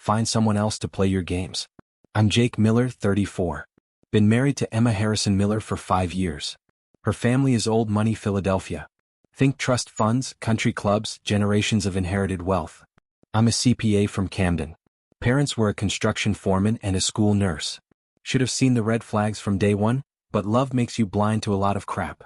find someone else to play your games. I'm Jake Miller, 34. Been married to Emma Harrison Miller for 5 years. Her family is old money Philadelphia. Think trust funds, country clubs, generations of inherited wealth. I'm a CPA from Camden. Parents were a construction foreman and a school nurse. Should have seen the red flags from day one, but love makes you blind to a lot of crap.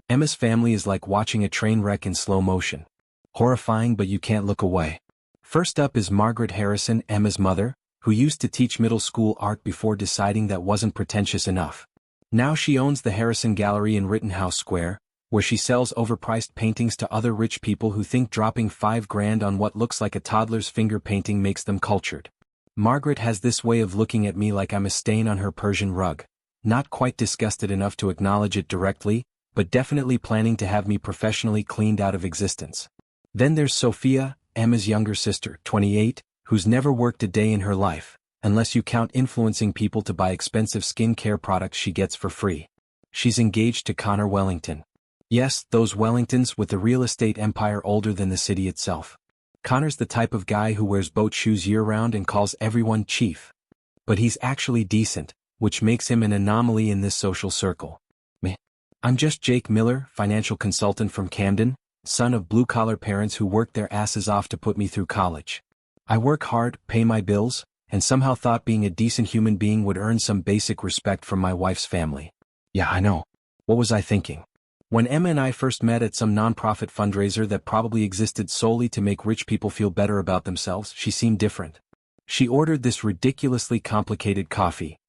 Emma's family is like watching a train wreck in slow motion. Horrifying, but you can't look away. First up is Margaret Harrison, Emma's mother, who used to teach middle school art before deciding that wasn't pretentious enough. Now she owns the Harrison Gallery in Rittenhouse Square, where she sells overpriced paintings to other rich people who think dropping $5,000 on what looks like a toddler's finger painting makes them cultured. Margaret has this way of looking at me like I'm a stain on her Persian rug, not quite disgusted enough to acknowledge it directly, but definitely planning to have me professionally cleaned out of existence. Then there's Sophia, Emma's younger sister, 28, who's never worked a day in her life, unless you count influencing people to buy expensive skincare products she gets for free. She's engaged to Connor Wellington. Yes, those Wellingtons with a real estate empire older than the city itself. Connor's the type of guy who wears boat shoes year-round and calls everyone chief. But he's actually decent, which makes him an anomaly in this social circle. Meh. I'm just Jake Miller, financial consultant from Camden, son of blue-collar parents who worked their asses off to put me through college. I work hard, pay my bills, and somehow thought being a decent human being would earn some basic respect from my wife's family. Yeah, I know. What was I thinking? When Emma and I first met at some nonprofit fundraiser that probably existed solely to make rich people feel better about themselves, she seemed different. She ordered this ridiculously complicated coffee.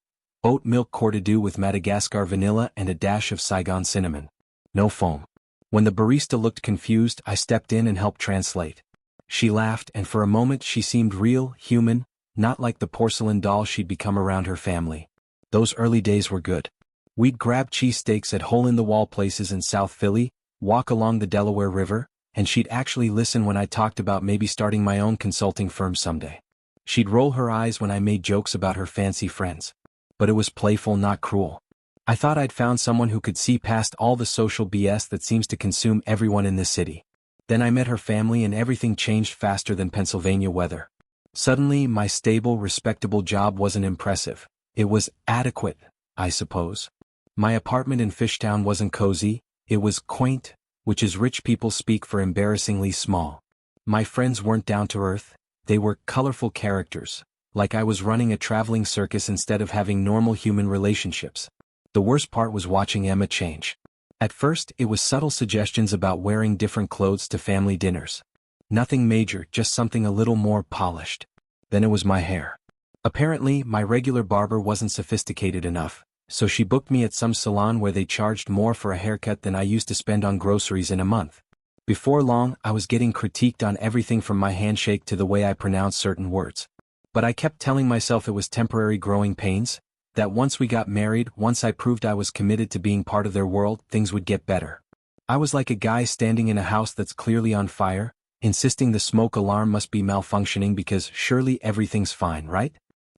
Oat milk cordidu with Madagascar vanilla and a dash of Saigon cinnamon. No foam. When the barista looked confused, I stepped in and helped translate. She laughed, and for a moment she seemed real, human, not like the porcelain doll she'd become around her family. Those early days were good. We'd grab cheesesteaks at hole-in-the-wall places in South Philly, walk along the Delaware River, and she'd actually listen when I talked about maybe starting my own consulting firm someday. She'd roll her eyes when I made jokes about her fancy friends. But it was playful, not cruel. I thought I'd found someone who could see past all the social BS that seems to consume everyone in this city. Then I met her family and everything changed faster than Pennsylvania weather. Suddenly, my stable, respectable job wasn't impressive. It was adequate, I suppose. My apartment in Fishtown wasn't cozy, it was quaint, which is rich people speak for embarrassingly small. My friends weren't down to earth, they were colorful characters, like I was running a traveling circus instead of having normal human relationships. The worst part was watching Emma change. At first, it was subtle suggestions about wearing different clothes to family dinners. Nothing major, just something a little more polished. Then it was my hair. Apparently, my regular barber wasn't sophisticated enough, so she booked me at some salon where they charged more for a haircut than I used to spend on groceries in a month. Before long, I was getting critiqued on everything from my handshake to the way I pronounced certain words. But I kept telling myself it was temporary growing pains, that once we got married, once I proved I was committed to being part of their world, things would get better. I was like a guy standing in a house that's clearly on fire, insisting the smoke alarm must be malfunctioning because surely everything's fine, right?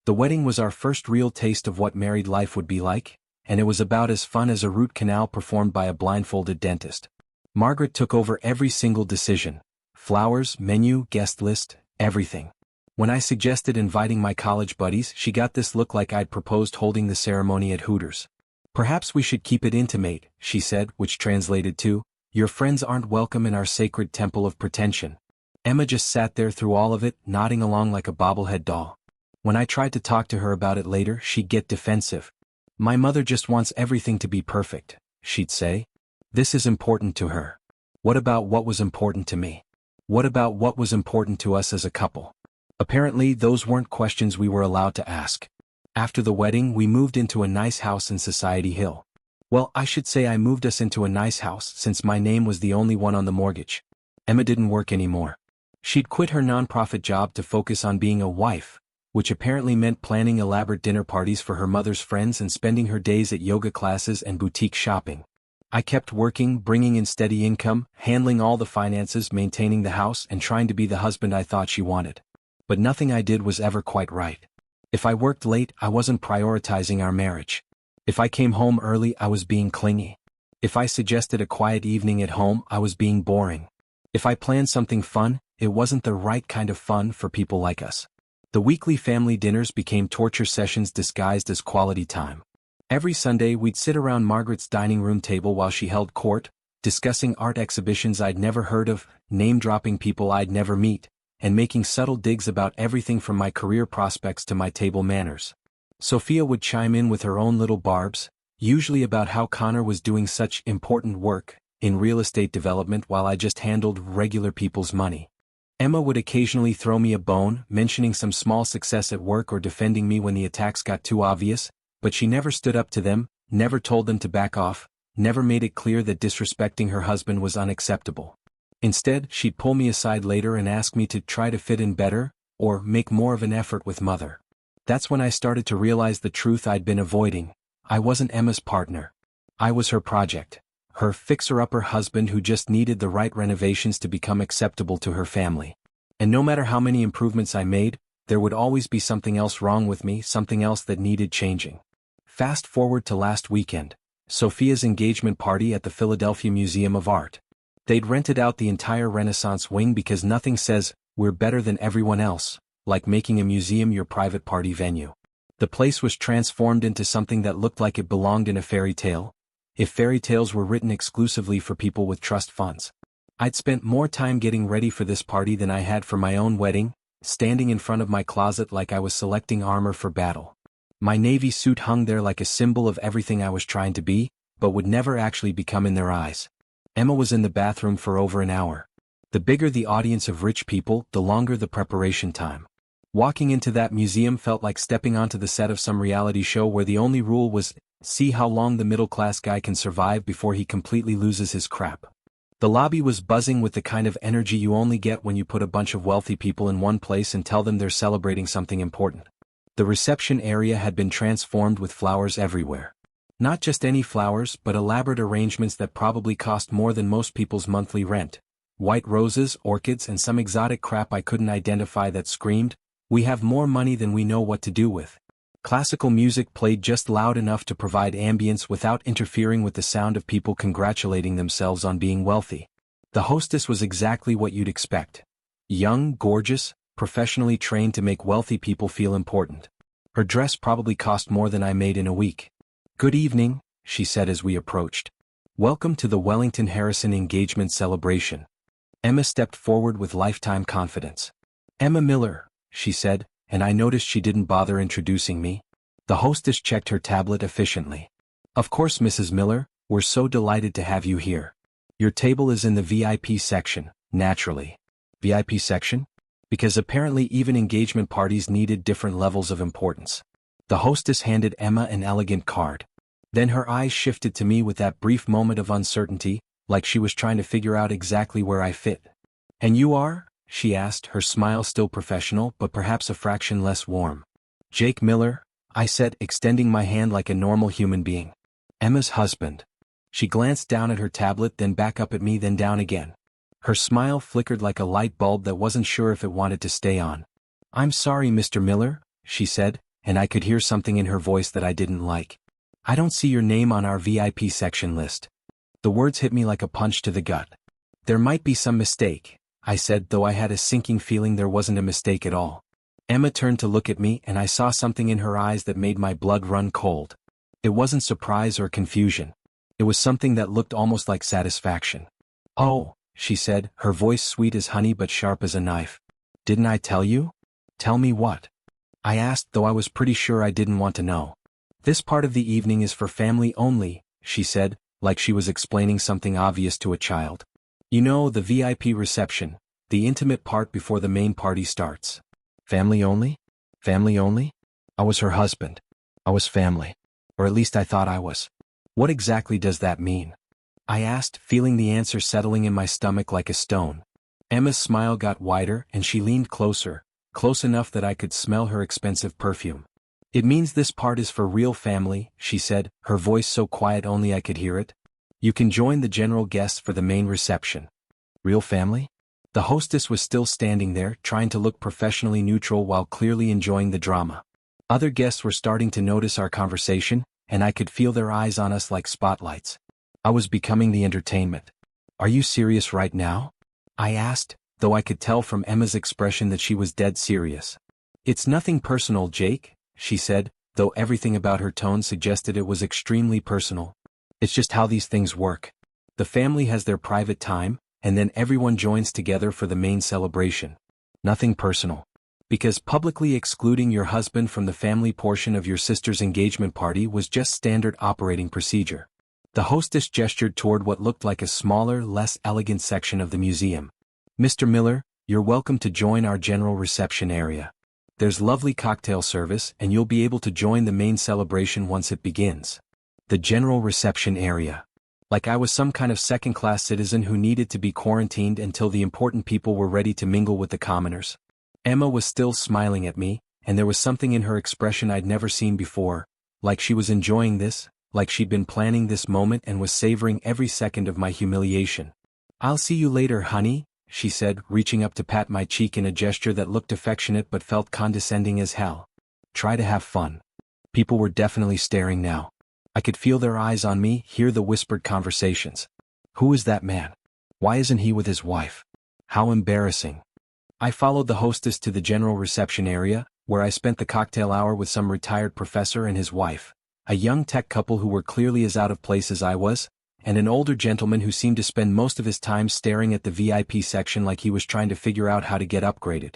The wedding was our first real taste of what married life would be like, and it was about as fun as a root canal performed by a blindfolded dentist. Margaret took over every single decision. Flowers, menu, guest list, everything. When I suggested inviting my college buddies, she got this look like I'd proposed holding the ceremony at Hooters. Perhaps we should keep it intimate, she said, which translated to, your friends aren't welcome in our sacred temple of pretension. Emma just sat there through all of it, nodding along like a bobblehead doll. When I tried to talk to her about it later, she'd get defensive. My mother just wants everything to be perfect, she'd say. This is important to her. What about what was important to me? What about what was important to us as a couple? Apparently, those weren't questions we were allowed to ask. After the wedding, we moved into a nice house in Society Hill. Well, I should say I moved us into a nice house since my name was the only one on the mortgage. Emma didn't work anymore. She'd quit her nonprofit job to focus on being a wife, which apparently meant planning elaborate dinner parties for her mother's friends and spending her days at yoga classes and boutique shopping. I kept working, bringing in steady income, handling all the finances, maintaining the house, and trying to be the husband I thought she wanted. But nothing I did was ever quite right. If I worked late, I wasn't prioritizing our marriage. If I came home early, I was being clingy. If I suggested a quiet evening at home, I was being boring. If I planned something fun, it wasn't the right kind of fun for people like us. The weekly family dinners became torture sessions disguised as quality time. Every Sunday we'd sit around Margaret's dining room table while she held court, discussing art exhibitions I'd never heard of, name-dropping people I'd never meet, and making subtle digs about everything from my career prospects to my table manners. Sophia would chime in with her own little barbs, usually about how Connor was doing such important work in real estate development while I just handled regular people's money. Emma would occasionally throw me a bone, mentioning some small success at work or defending me when the attacks got too obvious, but she never stood up to them, never told them to back off, never made it clear that disrespecting her husband was unacceptable. Instead, she'd pull me aside later and ask me to try to fit in better, or make more of an effort with Mother. That's when I started to realize the truth I'd been avoiding. I wasn't Emma's partner. I was her project. Her fixer-upper husband who just needed the right renovations to become acceptable to her family. And no matter how many improvements I made, there would always be something else wrong with me, something else that needed changing. Fast forward to last weekend. Sophia's engagement party at the Philadelphia Museum of Art. They'd rented out the entire Renaissance wing because nothing says, "we're better than everyone else," like making a museum your private party venue. The place was transformed into something that looked like it belonged in a fairy tale, if fairy tales were written exclusively for people with trust funds. I'd spent more time getting ready for this party than I had for my own wedding, standing in front of my closet like I was selecting armor for battle. My navy suit hung there like a symbol of everything I was trying to be, but would never actually become in their eyes. Emma was in the bathroom for over an hour. The bigger the audience of rich people, the longer the preparation time. Walking into that museum felt like stepping onto the set of some reality show where the only rule was, see how long the middle-class guy can survive before he completely loses his crap. The lobby was buzzing with the kind of energy you only get when you put a bunch of wealthy people in one place and tell them they're celebrating something important. The reception area had been transformed with flowers everywhere. Not just any flowers, but elaborate arrangements that probably cost more than most people's monthly rent. White roses, orchids, and some exotic crap I couldn't identify that screamed, "We have more money than we know what to do with." Classical music played just loud enough to provide ambience without interfering with the sound of people congratulating themselves on being wealthy. The hostess was exactly what you'd expect. Young, gorgeous, professionally trained to make wealthy people feel important. Her dress probably cost more than I made in a week. "Good evening," she said as we approached. "Welcome to the Wellington Harrison engagement celebration." Emma stepped forward with lifetime confidence. "Emma Miller," she said, and I noticed she didn't bother introducing me. The hostess checked her tablet efficiently. "Of course, Mrs. Miller, we're so delighted to have you here. Your table is in the VIP section, naturally." VIP section? Because apparently even engagement parties needed different levels of importance. The hostess handed Emma an elegant card. Then her eyes shifted to me with that brief moment of uncertainty, like she was trying to figure out exactly where I fit. "And you are?" she asked, her smile still professional but perhaps a fraction less warm. "Jake Miller," I said, extending my hand like a normal human being. "Emma's husband." She glanced down at her tablet, then back up at me, then down again. Her smile flickered like a light bulb that wasn't sure if it wanted to stay on. "I'm sorry, Mr. Miller," she said, and I could hear something in her voice that I didn't like. "I don't see your name on our VIP section list." The words hit me like a punch to the gut. "There might be some mistake," I said, though I had a sinking feeling there wasn't a mistake at all. Emma turned to look at me, and I saw something in her eyes that made my blood run cold. It wasn't surprise or confusion. It was something that looked almost like satisfaction. "Oh," she said, her voice sweet as honey but sharp as a knife. "Didn't I tell you?" "Tell me what?" I asked, though I was pretty sure I didn't want to know. "This part of the evening is for family only," she said, like she was explaining something obvious to a child. "You know, the VIP reception, the intimate part before the main party starts." Family only? Family only? I was her husband. I was family. Or at least I thought I was. What exactly does that mean? I asked, feeling the answer settling in my stomach like a stone. Emma's smile got wider and she leaned closer, close enough that I could smell her expensive perfume. "It means this part is for real family," she said, her voice so quiet only I could hear it. "You can join the general guests for the main reception." Real family? The hostess was still standing there, trying to look professionally neutral while clearly enjoying the drama. Other guests were starting to notice our conversation, and I could feel their eyes on us like spotlights. I was becoming the entertainment. "Are you serious right now?" I asked, though I could tell from Emma's expression that she was dead serious. "It's nothing personal, Jake," she said, though everything about her tone suggested it was extremely personal. "It's just how these things work. The family has their private time, and then everyone joins together for the main celebration. Nothing personal. Because publicly excluding your husband from the family portion of your sister's engagement party was just standard operating procedure." The hostess gestured toward what looked like a smaller, less elegant section of the museum. "Mr. Miller, you're welcome to join our general reception area. There's lovely cocktail service and you'll be able to join the main celebration once it begins." The general reception area. Like I was some kind of second-class citizen who needed to be quarantined until the important people were ready to mingle with the commoners. Emma was still smiling at me, and there was something in her expression I'd never seen before, like she was enjoying this, like she'd been planning this moment and was savoring every second of my humiliation. "I'll see you later, honey," she said, reaching up to pat my cheek in a gesture that looked affectionate but felt condescending as hell. Try to have fun. People were definitely staring now. I could feel their eyes on me, hear the whispered conversations. Who is that man? Why isn't he with his wife? How embarrassing. I followed the hostess to the general reception area, where I spent the cocktail hour with some retired professor and his wife, a young tech couple who were clearly as out of place as I was, and an older gentleman who seemed to spend most of his time staring at the VIP section like he was trying to figure out how to get upgraded.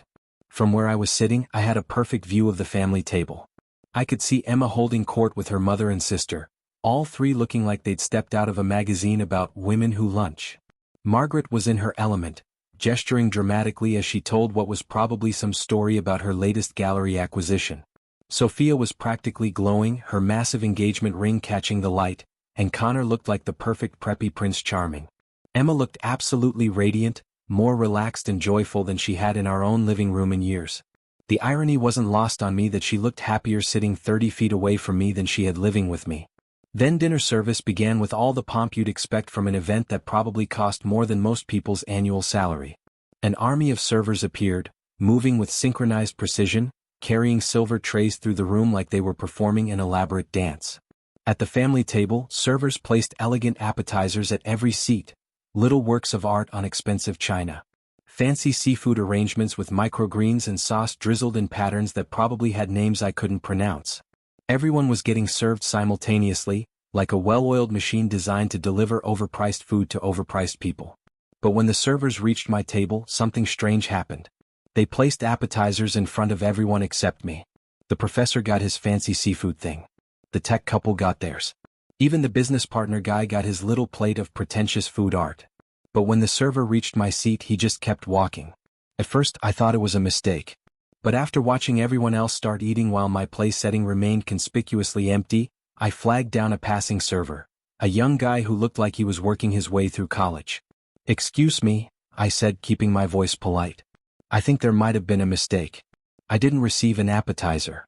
From where I was sitting, I had a perfect view of the family table. I could see Emma holding court with her mother and sister, all three looking like they'd stepped out of a magazine about women who lunch. Margaret was in her element, gesturing dramatically as she told what was probably some story about her latest gallery acquisition. Sophia was practically glowing, her massive engagement ring catching the light, and Connor looked like the perfect preppy Prince Charming. Emma looked absolutely radiant, more relaxed and joyful than she had in our own living room in years. The irony wasn't lost on me that she looked happier sitting 30 feet away from me than she had living with me. Then dinner service began with all the pomp you'd expect from an event that probably cost more than most people's annual salary. An army of servers appeared, moving with synchronized precision, carrying silver trays through the room like they were performing an elaborate dance. At the family table, servers placed elegant appetizers at every seat, little works of art on expensive china. Fancy seafood arrangements with microgreens and sauce drizzled in patterns that probably had names I couldn't pronounce. Everyone was getting served simultaneously, like a well-oiled machine designed to deliver overpriced food to overpriced people. But when the servers reached my table, something strange happened. They placed appetizers in front of everyone except me. The professor got his fancy seafood thing. The tech couple got theirs. Even the business partner guy got his little plate of pretentious food art. But when the server reached my seat, he just kept walking. At first, I thought it was a mistake. But after watching everyone else start eating while my place setting remained conspicuously empty, I flagged down a passing server, a young guy who looked like he was working his way through college. "Excuse me," I said, keeping my voice polite. "I think there might have been a mistake. I didn't receive an appetizer."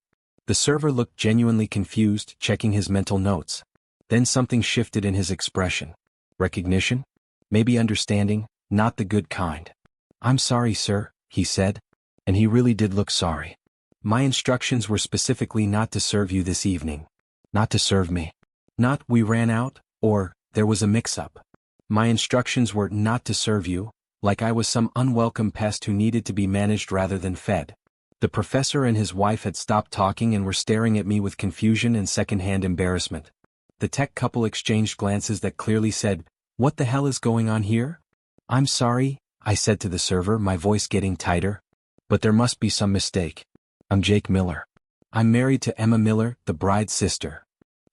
The server looked genuinely confused, checking his mental notes. Then something shifted in his expression. Recognition? Maybe understanding, not the good kind. "I'm sorry, sir," he said. And he really did look sorry. "My instructions were specifically not to serve you this evening. Not to serve me. Not we ran out, or there was a mix-up. My instructions were not to serve you, like I was some unwelcome pest who needed to be managed rather than fed." The professor and his wife had stopped talking and were staring at me with confusion and second-hand embarrassment. The tech couple exchanged glances that clearly said, "What the hell is going on here?" "I'm sorry," I said to the server, my voice getting tighter. "But there must be some mistake. I'm Jake Miller. I'm married to Emma Miller, the bride's sister."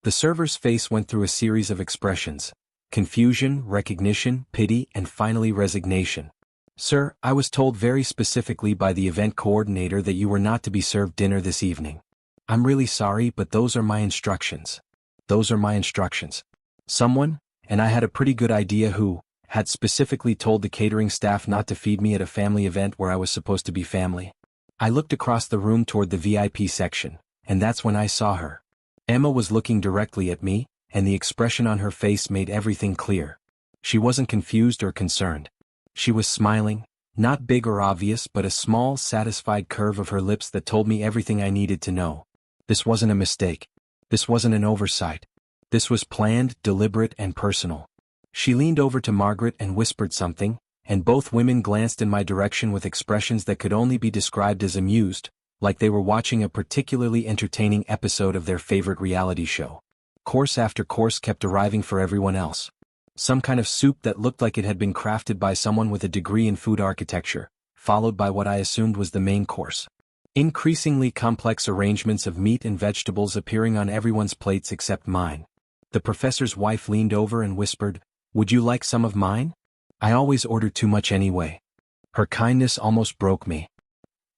The server's face went through a series of expressions: confusion, recognition, pity, and finally resignation. "Sir, I was told very specifically by the event coordinator that you were not to be served dinner this evening. I'm really sorry, but those are my instructions. Those are my instructions." Someone, and I had a pretty good idea who, had specifically told the catering staff not to feed me at a family event where I was supposed to be family. I looked across the room toward the VIP section, and that's when I saw her. Emma was looking directly at me, and the expression on her face made everything clear. She wasn't confused or concerned. She was smiling, not big or obvious, but a small, satisfied curve of her lips that told me everything I needed to know. This wasn't a mistake. This wasn't an oversight. This was planned, deliberate, and personal. She leaned over to Margaret and whispered something, and both women glanced in my direction with expressions that could only be described as amused, like they were watching a particularly entertaining episode of their favorite reality show. Course after course kept arriving for everyone else. Some kind of soup that looked like it had been crafted by someone with a degree in food architecture, followed by what I assumed was the main course. Increasingly complex arrangements of meat and vegetables appearing on everyone's plates except mine. The professor's wife leaned over and whispered, "Would you like some of mine? I always order too much anyway." Her kindness almost broke me.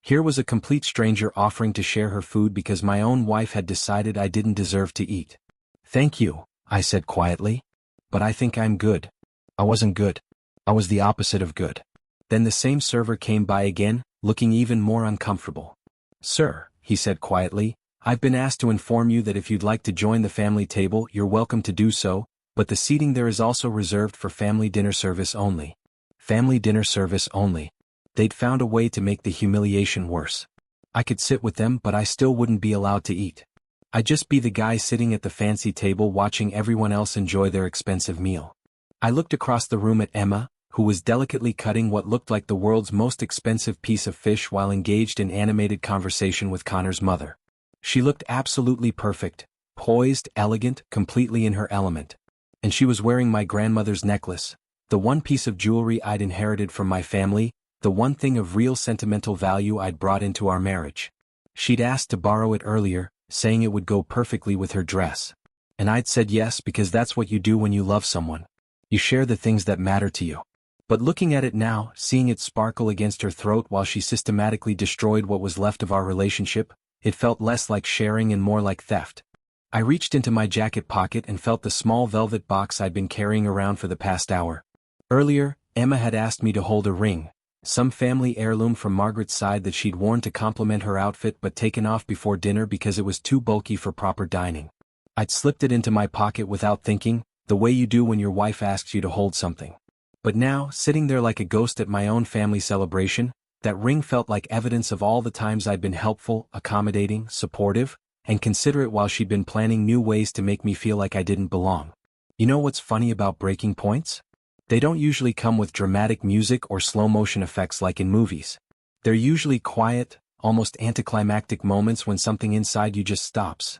Here was a complete stranger offering to share her food because my own wife had decided I didn't deserve to eat. "Thank you," I said quietly. "But I think I'm good." I wasn't good. I was the opposite of good. Then the same server came by again, looking even more uncomfortable. "Sir," he said quietly, "I've been asked to inform you that if you'd like to join the family table, you're welcome to do so, but the seating there is also reserved for family dinner service only." Family dinner service only. They'd found a way to make the humiliation worse. I could sit with them, but I still wouldn't be allowed to eat. I'd just be the guy sitting at the fancy table watching everyone else enjoy their expensive meal. I looked across the room at Emma, who was delicately cutting what looked like the world's most expensive piece of fish while engaged in animated conversation with Connor's mother. She looked absolutely perfect, poised, elegant, completely in her element. And she was wearing my grandmother's necklace, the one piece of jewelry I'd inherited from my family, the one thing of real sentimental value I'd brought into our marriage. She'd asked to borrow it earlier, saying it would go perfectly with her dress. And I'd said yes because that's what you do when you love someone. You share the things that matter to you. But looking at it now, seeing it sparkle against her throat while she systematically destroyed what was left of our relationship, it felt less like sharing and more like theft. I reached into my jacket pocket and felt the small velvet box I'd been carrying around for the past hour. Earlier, Emma had asked me to hold a ring, some family heirloom from Margaret's side that she'd worn to complement her outfit but taken off before dinner because it was too bulky for proper dining. I'd slipped it into my pocket without thinking, the way you do when your wife asks you to hold something. But now, sitting there like a ghost at my own family celebration, that ring felt like evidence of all the times I'd been helpful, accommodating, supportive, and considerate while she'd been planning new ways to make me feel like I didn't belong. You know what's funny about breaking points? They don't usually come with dramatic music or slow-motion effects like in movies. They're usually quiet, almost anticlimactic moments when something inside you just stops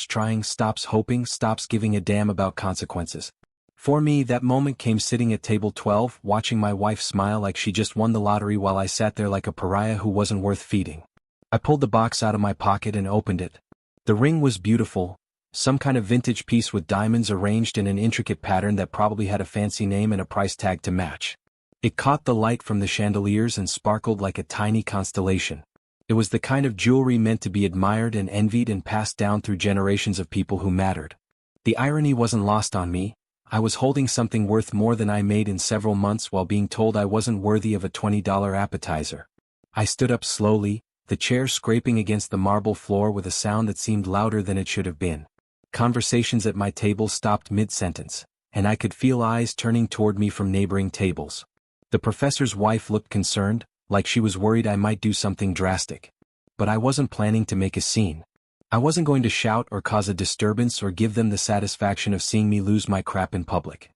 trying, stops hoping, stops giving a damn about consequences. For me, that moment came sitting at table 12, watching my wife smile like she just won the lottery while I sat there like a pariah who wasn't worth feeding. I pulled the box out of my pocket and opened it. The ring was beautiful, some kind of vintage piece with diamonds arranged in an intricate pattern that probably had a fancy name and a price tag to match. It caught the light from the chandeliers and sparkled like a tiny constellation. It was the kind of jewelry meant to be admired and envied and passed down through generations of people who mattered. The irony wasn't lost on me. I was holding something worth more than I made in several months while being told I wasn't worthy of a $20 appetizer. I stood up slowly, the chair scraping against the marble floor with a sound that seemed louder than it should have been. Conversations at my table stopped mid-sentence, and I could feel eyes turning toward me from neighboring tables. The professor's wife looked concerned, like she was worried I might do something drastic. But I wasn't planning to make a scene. I wasn't going to shout or cause a disturbance or give them the satisfaction of seeing me lose my crap in public.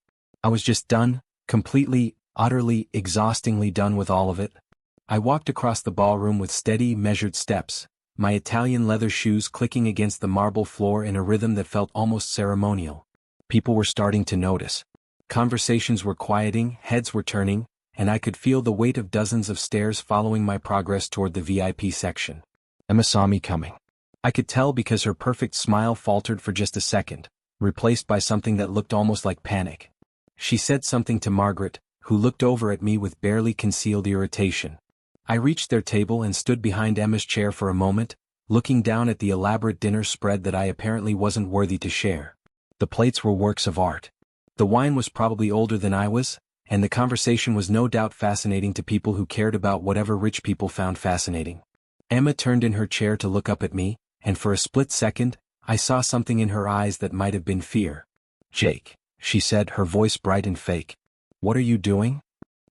I was just done, completely, utterly, exhaustingly done with all of it. I walked across the ballroom with steady, measured steps, my Italian leather shoes clicking against the marble floor in a rhythm that felt almost ceremonial. People were starting to notice. Conversations were quieting, heads were turning, and I could feel the weight of dozens of stares following my progress toward the VIP section. Emma saw me coming. I could tell because her perfect smile faltered for just a second, replaced by something that looked almost like panic. She said something to Margaret, who looked over at me with barely concealed irritation. I reached their table and stood behind Emma's chair for a moment, looking down at the elaborate dinner spread that I apparently wasn't worthy to share. The plates were works of art. The wine was probably older than I was, and the conversation was no doubt fascinating to people who cared about whatever rich people found fascinating. Emma turned in her chair to look up at me, and for a split second, I saw something in her eyes that might have been fear. "Jake," she said, her voice bright and fake. "What are you doing?"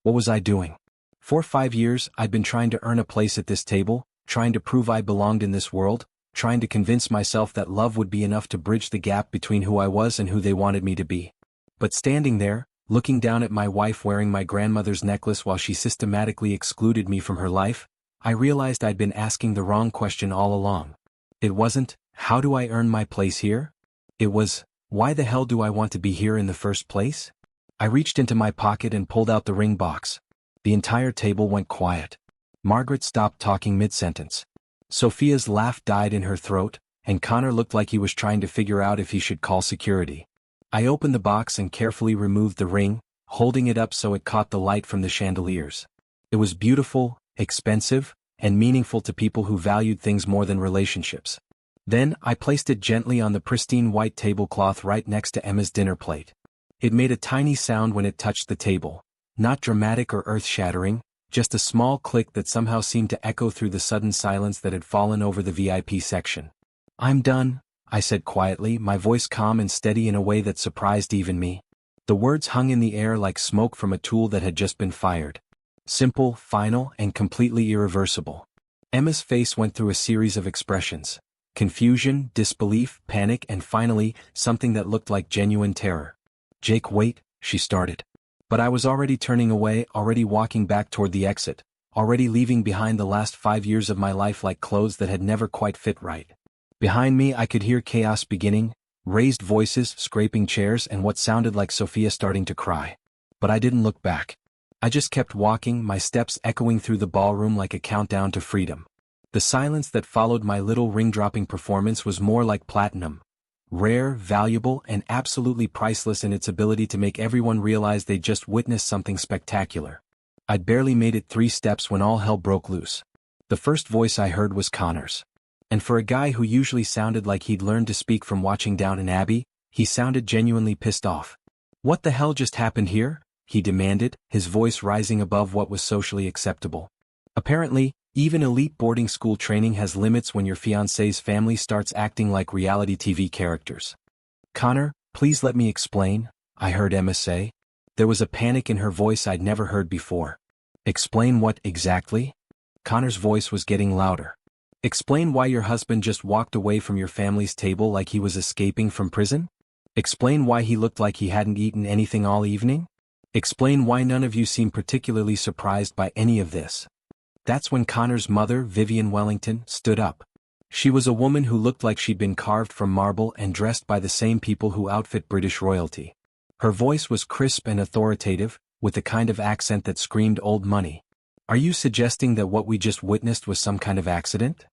What was I doing? For 5 years, I'd been trying to earn a place at this table, trying to prove I belonged in this world, trying to convince myself that love would be enough to bridge the gap between who I was and who they wanted me to be. But standing there, looking down at my wife wearing my grandmother's necklace while she systematically excluded me from her life, I realized I'd been asking the wrong question all along. It wasn't, how do I earn my place here? It was, why the hell do I want to be here in the first place? I reached into my pocket and pulled out the ring box. The entire table went quiet. Margaret stopped talking mid-sentence. Sophia's laugh died in her throat, and Connor looked like he was trying to figure out if he should call security. I opened the box and carefully removed the ring, holding it up so it caught the light from the chandeliers. It was beautiful, expensive, and meaningful to people who valued things more than relationships. Then, I placed it gently on the pristine white tablecloth right next to Emma's dinner plate. It made a tiny sound when it touched the table. Not dramatic or earth-shattering, just a small click that somehow seemed to echo through the sudden silence that had fallen over the VIP section. "I'm done," I said quietly, my voice calm and steady in a way that surprised even me. The words hung in the air like smoke from a tool that had just been fired. Simple, final, and completely irreversible. Emma's face went through a series of expressions. Confusion, disbelief, panic, and finally, something that looked like genuine terror. "Jake, wait," she started. But I was already turning away, already walking back toward the exit, already leaving behind the last 5 years of my life like clothes that had never quite fit right. Behind me I could hear chaos beginning, raised voices, scraping chairs, and what sounded like Sophia starting to cry. But I didn't look back. I just kept walking, my steps echoing through the ballroom like a countdown to freedom. The silence that followed my little ring-dropping performance was more like platinum. Rare, valuable, and absolutely priceless in its ability to make everyone realize they'd just witnessed something spectacular. I'd barely made it 3 steps when all hell broke loose. The first voice I heard was Connor's. And for a guy who usually sounded like he'd learned to speak from watching Downton Abbey, he sounded genuinely pissed off. "What the hell just happened here?" he demanded, his voice rising above what was socially acceptable. Apparently, even elite boarding school training has limits when your fiancé's family starts acting like reality TV characters. "Connor, please let me explain," I heard Emma say. There was a panic in her voice I'd never heard before. "Explain what exactly?" Connor's voice was getting louder. "Explain why your husband just walked away from your family's table like he was escaping from prison? Explain why he looked like he hadn't eaten anything all evening? Explain why none of you seemed particularly surprised by any of this." That's when Connor's mother, Vivian Wellington, stood up. She was a woman who looked like she'd been carved from marble and dressed by the same people who outfit British royalty. Her voice was crisp and authoritative, with the kind of accent that screamed old money. "Are you suggesting that what we just witnessed was some kind of accident?"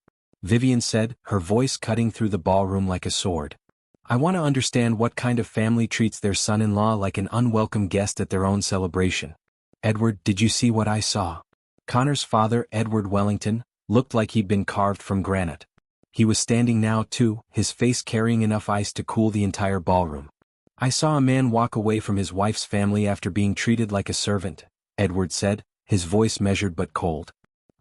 Vivian said, her voice cutting through the ballroom like a sword. "I want to understand what kind of family treats their son-in-law like an unwelcome guest at their own celebration. Edward, did you see what I saw?" Connor's father, Edward Wellington, looked like he'd been carved from granite. He was standing now too, his face carrying enough ice to cool the entire ballroom. "I saw a man walk away from his wife's family after being treated like a servant," Edward said, his voice measured but cold.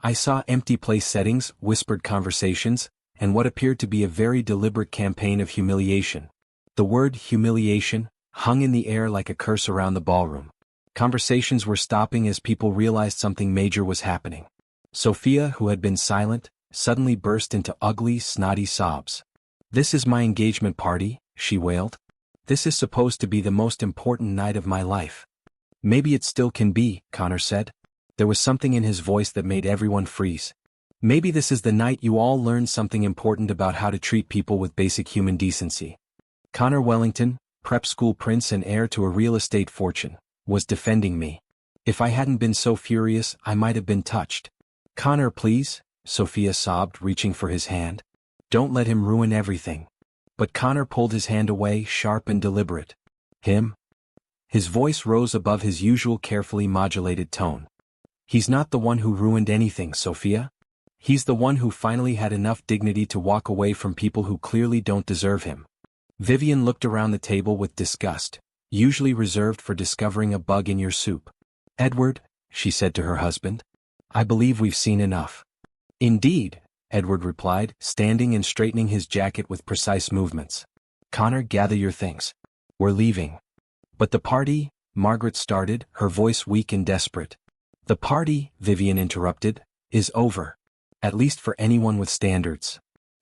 "I saw empty place settings, whispered conversations, and what appeared to be a very deliberate campaign of humiliation." The word humiliation hung in the air like a curse around the ballroom. Conversations were stopping as people realized something major was happening. Sophia, who had been silent, suddenly burst into ugly, snotty sobs. "This is my engagement party," she wailed. "This is supposed to be the most important night of my life." "Maybe it still can be," Connor said. There was something in his voice that made everyone freeze. "Maybe this is the night you all learn something important about how to treat people with basic human decency." Connor Wellington, prep school prince and heir to a real estate fortune, was defending me. If I hadn't been so furious, I might have been touched. "Connor, please," Sophia sobbed, reaching for his hand. "Don't let him ruin everything." But Connor pulled his hand away, sharp and deliberate. "Him?" His voice rose above his usual carefully modulated tone. "He's not the one who ruined anything, Sophia. He's the one who finally had enough dignity to walk away from people who clearly don't deserve him." Vivian looked around the table with disgust, usually reserved for discovering a bug in your soup. "Edward," she said to her husband, "I believe we've seen enough." "Indeed," Edward replied, standing and straightening his jacket with precise movements. "Connor, gather your things. We're leaving." "But the party," Margaret started, her voice weak and desperate. "The party," Vivian interrupted, "is over. At least for anyone with standards."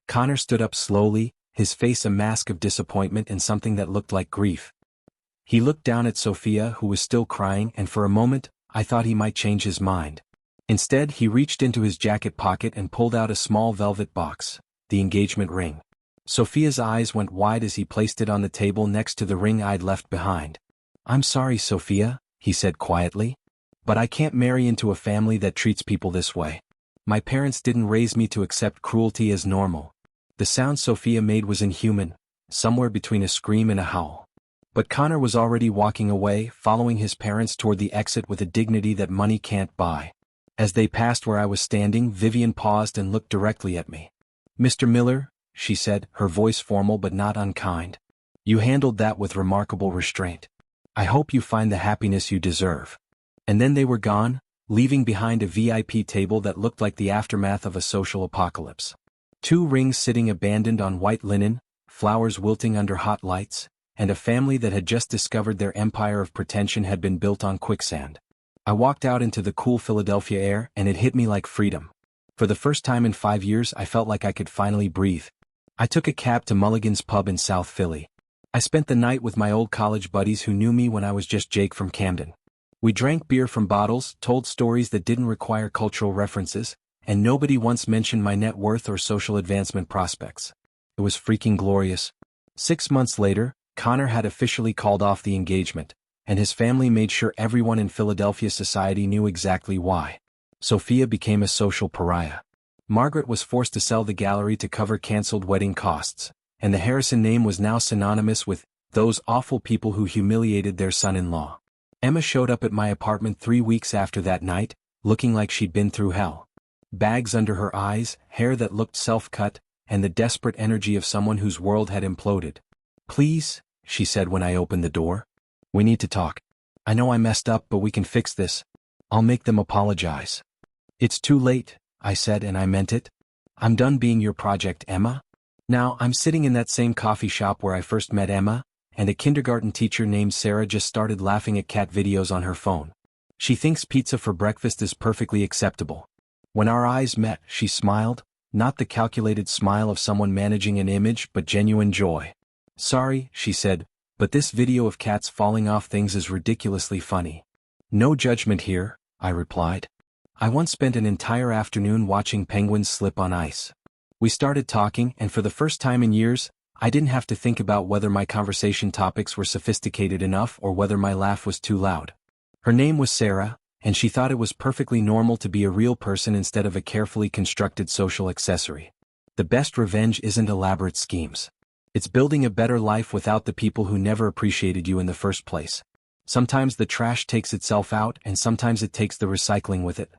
Connor stood up slowly, his face a mask of disappointment and something that looked like grief. He looked down at Sophia, who was still crying, and for a moment, I thought he might change his mind. Instead, he reached into his jacket pocket and pulled out a small velvet box, the engagement ring. Sophia's eyes went wide as he placed it on the table next to the ring I'd left behind. "I'm sorry, Sophia," he said quietly, "but I can't marry into a family that treats people this way. My parents didn't raise me to accept cruelty as normal." The sound Sophia made was inhuman, somewhere between a scream and a howl. But Connor was already walking away, following his parents toward the exit with a dignity that money can't buy. As they passed where I was standing, Vivian paused and looked directly at me. "Mr. Miller," she said, her voice formal but not unkind, "you handled that with remarkable restraint. I hope you find the happiness you deserve." And then they were gone, leaving behind a VIP table that looked like the aftermath of a social apocalypse. 2 rings sitting abandoned on white linen, flowers wilting under hot lights, and a family that had just discovered their empire of pretension had been built on quicksand. I walked out into the cool Philadelphia air and it hit me like freedom. For the first time in 5 years I felt like I could finally breathe. I took a cab to Mulligan's Pub in South Philly. I spent the night with my old college buddies who knew me when I was just Jake from Camden. We drank beer from bottles, told stories that didn't require cultural references, and nobody once mentioned my net worth or social advancement prospects. It was freaking glorious. 6 months later, Connor had officially called off the engagement, and his family made sure everyone in Philadelphia society knew exactly why. Sophia became a social pariah. Margaret was forced to sell the gallery to cover canceled wedding costs, and the Harrison name was now synonymous with those awful people who humiliated their son-in-law. Emma showed up at my apartment 3 weeks after that night, looking like she'd been through hell. Bags under her eyes, hair that looked self-cut, and the desperate energy of someone whose world had imploded. "Please," she said when I opened the door. "We need to talk. I know I messed up, but we can fix this. I'll make them apologize." "It's too late," I said, and I meant it. "I'm done being your project, Emma." Now, I'm sitting in that same coffee shop where I first met Emma, and a kindergarten teacher named Sarah just started laughing at cat videos on her phone. She thinks pizza for breakfast is perfectly acceptable. When our eyes met, she smiled, not the calculated smile of someone managing an image but genuine joy. "Sorry," she said, "but this video of cats falling off things is ridiculously funny." "No judgment here," I replied. "I once spent an entire afternoon watching penguins slip on ice." We started talking, and for the first time in years, I didn't have to think about whether my conversation topics were sophisticated enough or whether my laugh was too loud. Her name was Sarah, and she thought it was perfectly normal to be a real person instead of a carefully constructed social accessory. The best revenge isn't elaborate schemes. It's building a better life without the people who never appreciated you in the first place. Sometimes the trash takes itself out, and sometimes it takes the recycling with it.